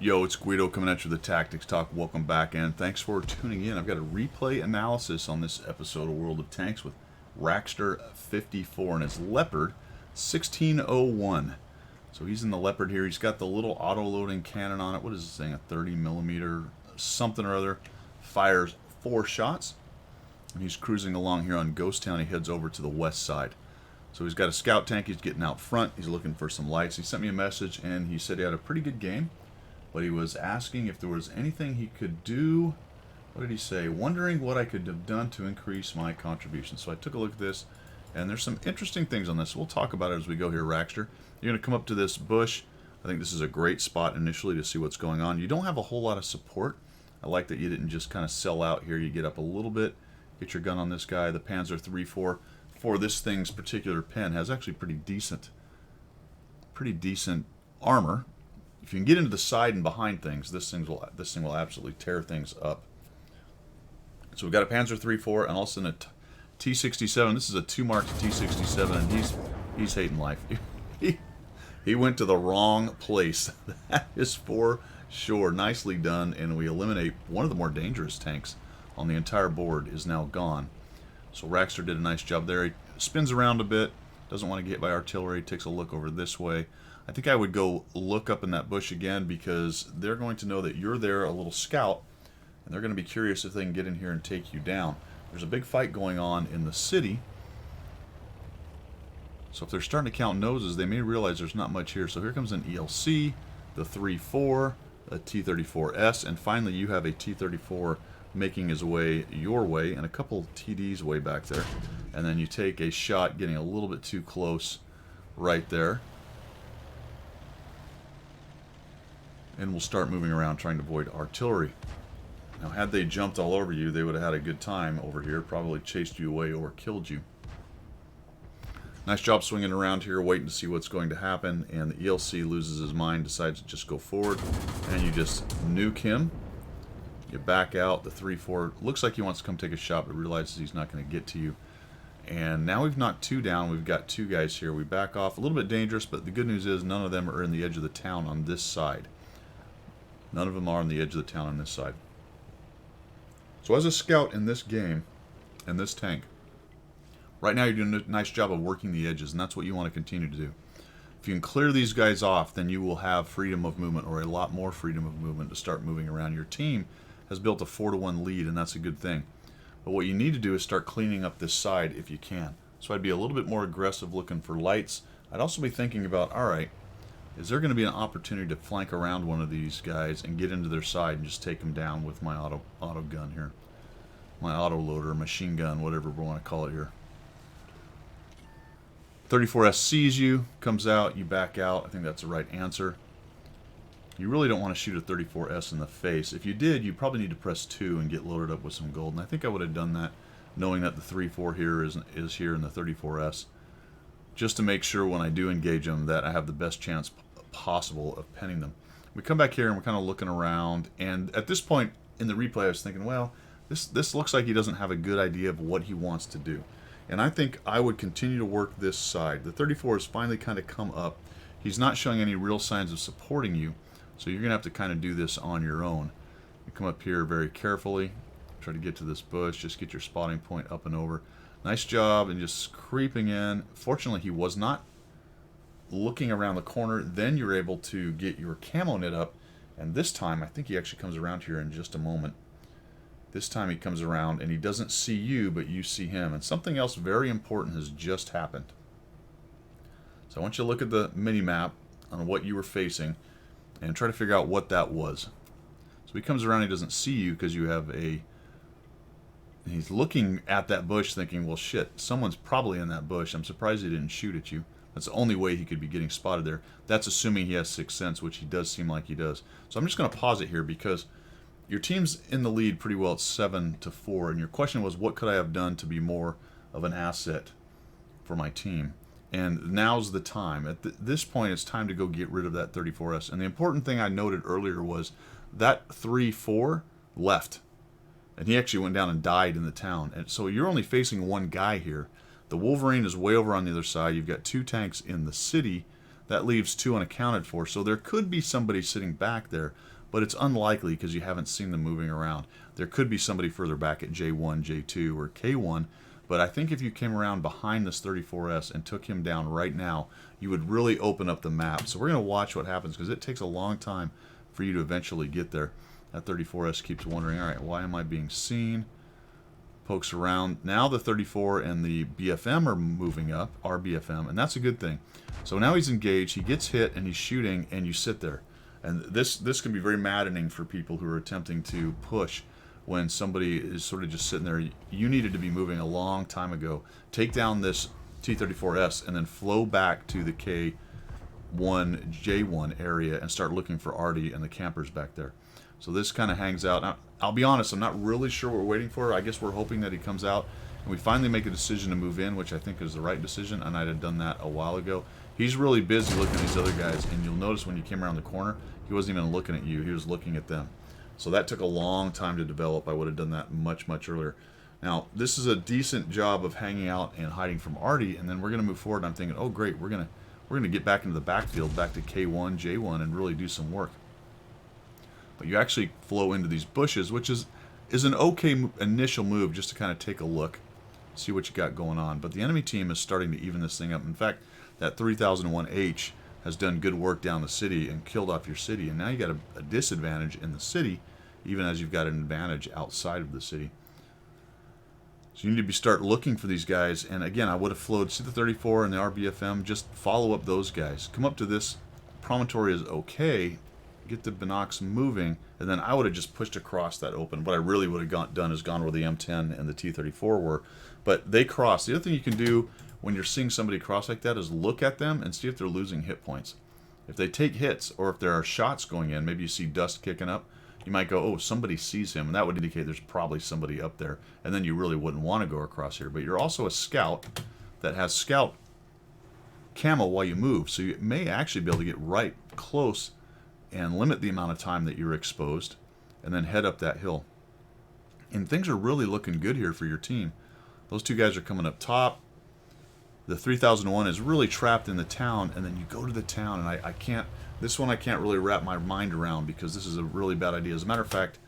Yo, it's Guido coming at you with the Tactics Talk. Welcome back, and thanks for tuning in. I've got a replay analysis on this episode of World of Tanks with Raxter 54 and his Leopard 1601. So he's in the Leopard here. He's got the little auto-loading cannon on it. What is this thing? A 30 millimeter something or other. Fires 4 shots. And he's cruising along here on Ghost Town. He heads over to the west side. So he's got a scout tank. He's getting out front. He's looking for some lights. He sent me a message, and he said he had a pretty good game. But he was asking if there was anything he could do. What did he say? Wondering what I could have done to increase my contribution. So I took a look at this, and there's some interesting things on this. We'll talk about it as we go here, Raxter. You're going to come up to this bush. I think this is a great spot initially to see what's going on. You don't have a whole lot of support. I like that you didn't just kind of sell out here. You get up a little bit, get your gun on this guy. The Panzer 3-4 for this thing's particular pen has actually pretty decent armor. If you can get into the side and behind things, this thing will absolutely tear things up. So we've got a Panzer 3-4 and also a T-67. This is a 2-marked T-67, and he's hating life. He went to the wrong place. That is for sure. Nicely done, and we eliminate one of the more dangerous tanks on the entire board is now gone. So Raxter did a nice job there. He spins around a bit, doesn't want to get by artillery, takes a look over this way. I think I would go look up in that bush again because they're going to know that you're there, a little scout, and they're going to be curious if they can get in here and take you down. There's a big fight going on in the city. So if they're starting to count noses, they may realize there's not much here. So here comes an ELC, the 3-4, a T-34S, and finally you have a T-34 making his way your way, and a couple TDs way back there. And then you take a shot getting a little bit too close right there. And we'll start moving around trying to avoid artillery. Now, had they jumped all over you, they would have had a good time over here, probably chased you away or killed you. Nice job swinging around here, waiting to see what's going to happen, and the ELC loses his mind, decides to just go forward, and you just nuke him. You back out. The 3-4 looks like he wants to come take a shot, but realizes he's not going to get to you. And now we've knocked 2 down. We've got 2 guys here. We back off. A little bit dangerous, but the good news is none of them are in the edge of the town on this side. None of them are on the edge of the town on this side. So as a scout in this game, in this tank, right now you're doing a nice job of working the edges, and that's what you want to continue to do. If you can clear these guys off, then you will have freedom of movement, or a lot more freedom of movement to start moving around. Your team has built a 4-to-1 lead, and that's a good thing. But what you need to do is start cleaning up this side if you can. So I'd be a little bit more aggressive looking for lights. I'd also be thinking about, alright, is there going to be an opportunity to flank around one of these guys and get into their side and just take them down with my auto gun here? My auto loader, machine gun, whatever we want to call it here. 34S sees you, comes out, you back out. I think that's the right answer. You really don't want to shoot a 34S in the face. If you did, you probably need to press 2 and get loaded up with some gold. And I think I would have done that knowing that the 3-4 here is here in the 34S. Just to make sure when I do engage them that I have the best chance possible of penning them. We come back here and we're kind of looking around, and at this point in the replay I was thinking, well, this looks like he doesn't have a good idea of what he wants to do. And I think I would continue to work this side. The 34 has finally kind of come up. He's not showing any real signs of supporting you, so you're going to have to kind of do this on your own. You come up here very carefully, try to get to this bush, just get your spotting point up and over. Nice job, and just creeping in. Fortunately, he was not looking around the corner. Then you're able to get your camo knit up, and this time I think he actually comes around here in just a moment. This time he comes around and he doesn't see you, but you see him, and something else very important has just happened. So I want you to look at the mini map on what you were facing and try to figure out what that was. So he comes around, he doesn't see you because you have a... He's looking at that bush thinking, well shit, someone's probably in that bush. I'm surprised he didn't shoot at you. That's the only way he could be getting spotted there. That's assuming he has 6th sense, which he does seem like he does. So I'm just going to pause it here because your team's in the lead pretty well at 7-4, and your question was, what could I have done to be more of an asset for my team? And now's the time. At this point, it's time to go get rid of that 34S. And the important thing I noted earlier was that 3-4 left. And he actually went down and died in the town. And so you're only facing one guy here. The Wolverine is way over on the other side. You've got 2 tanks in the city. That leaves 2 unaccounted for. So there could be somebody sitting back there. but it's unlikely because you haven't seen them moving around. There could be somebody further back at J1, J2, or K1, but I think if you came around behind this 34S and took him down right now, you would really open up the map. So we're going to watch what happens because it takes a long time for you to eventually get there. That 34S keeps wondering, all right, why am I being seen? Pokes around. Now the 34 and the BFM are moving up, our BFM, and that's a good thing. So now he's engaged, he gets hit, and he's shooting, and you sit there. And this can be very maddening for people who are attempting to push when somebody is sort of just sitting there. You needed to be moving a long time ago. Take down this T-34S and then flow back to the K1, J1 area and start looking for Artie and the campers back there. So this kind of hangs out. Now, I'll be honest, I'm not really sure what we're waiting for. I guess we're hoping that he comes out and we finally make a decision to move in, which I think is the right decision, and I'd have done that a while ago. He's really busy looking at these other guys, and you'll notice when you came around the corner, he wasn't even looking at you. He was looking at them. So that took a long time to develop. I would have done that much, much earlier. Now, this is a decent job of hanging out and hiding from Artie, and then we're going to move forward, and I'm thinking, oh, great, we're going to get back into the backfield, back to K1, J1, and really do some work. But you actually flow into these bushes, which is an okay initial move just to kind of take a look, see what you got going on. But the enemy team is starting to even this thing up. In fact, that 3001H has done good work down the city and killed off your city. And now you got a disadvantage in the city, even as you've got an advantage outside of the city. So you need to start looking for these guys. And again, I would have flowed, see the 34 and the RBFM, just follow up those guys. Come up to this promontory is okay. Get the binocs moving, and then I would have just pushed across that open. What I really would have done is gone where the M10 and the T-34 were. But they cross. The other thing you can do when you're seeing somebody cross like that is look at them and see if they're losing hit points. If they take hits, or if there are shots going in, maybe you see dust kicking up, you might go, oh, somebody sees him, and that would indicate there's probably somebody up there, and then you really wouldn't want to go across here. But you're also a scout that has scout camo while you move, so you may actually be able to get right close and limit the amount of time that you're exposed, and then head up that hill. And things are really looking good here for your team. Those two guys are coming up top. The 3001 is really trapped in the town, and then you go to the town, and I can't, this one I can't really wrap my mind around because this is a really bad idea. As a matter of fact,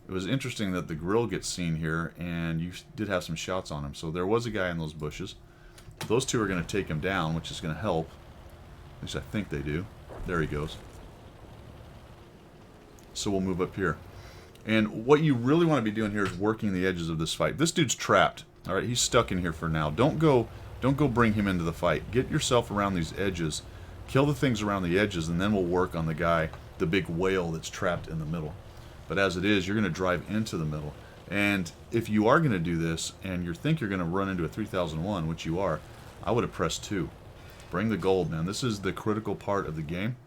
it was interesting that the grill gets seen here, and you did have some shots on him. So there was a guy in those bushes. Those two are going to take him down, which is going to help. At least I think they do. There he goes. So we'll move up here. And what you really want to be doing here is working the edges of this fight. This dude's trapped. All right, he's stuck in here for now. Don't go bring him into the fight. Get yourself around these edges. Kill the things around the edges, and then we'll work on the guy, the big whale that's trapped in the middle. But as it is, you're going to drive into the middle. And if you are going to do this, and you think you're going to run into a 3001, which you are, I would have pressed 2. Bring the gold, man. This is the critical part of the game.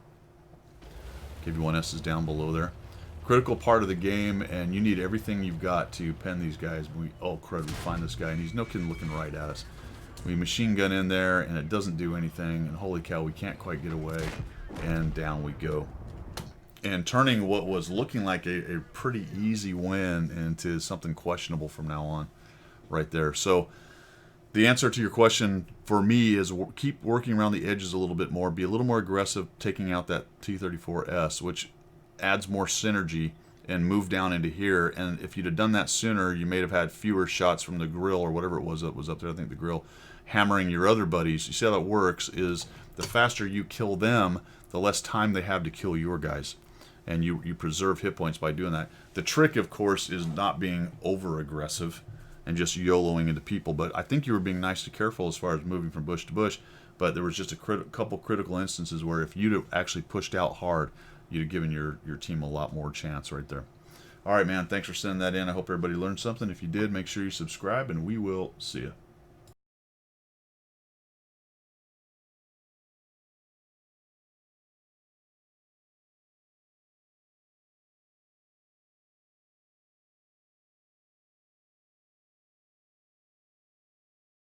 KV1S is down below there. Critical part of the game, and you need everything you've got to pen these guys. Oh crud, we find this guy, and he's no kidding looking right at us. We machine gun in there, and it doesn't do anything, and holy cow, we can't quite get away, and down we go. And turning what was looking like a pretty easy win into something questionable from now on, right there. So the answer to your question for me is keep working around the edges a little bit more, be a little more aggressive, taking out that T-34S, which adds more synergy, and move down into here. And if you'd have done that sooner, you may have had fewer shots from the grill or whatever it was that was up there. I think the grill hammering your other buddies. You see how that works is the faster you kill them, the less time they have to kill your guys. And you preserve hit points by doing that. The trick, of course, is not being over-aggressive and just YOLOing into people. But I think you were being nice to careful as far as moving from bush to bush. But there was just a couple critical instances where if you'd have actually pushed out hard, you'd have given your team a lot more chance right there. All right, man. Thanks for sending that in. I hope everybody learned something. If you did, make sure you subscribe, and we will see you.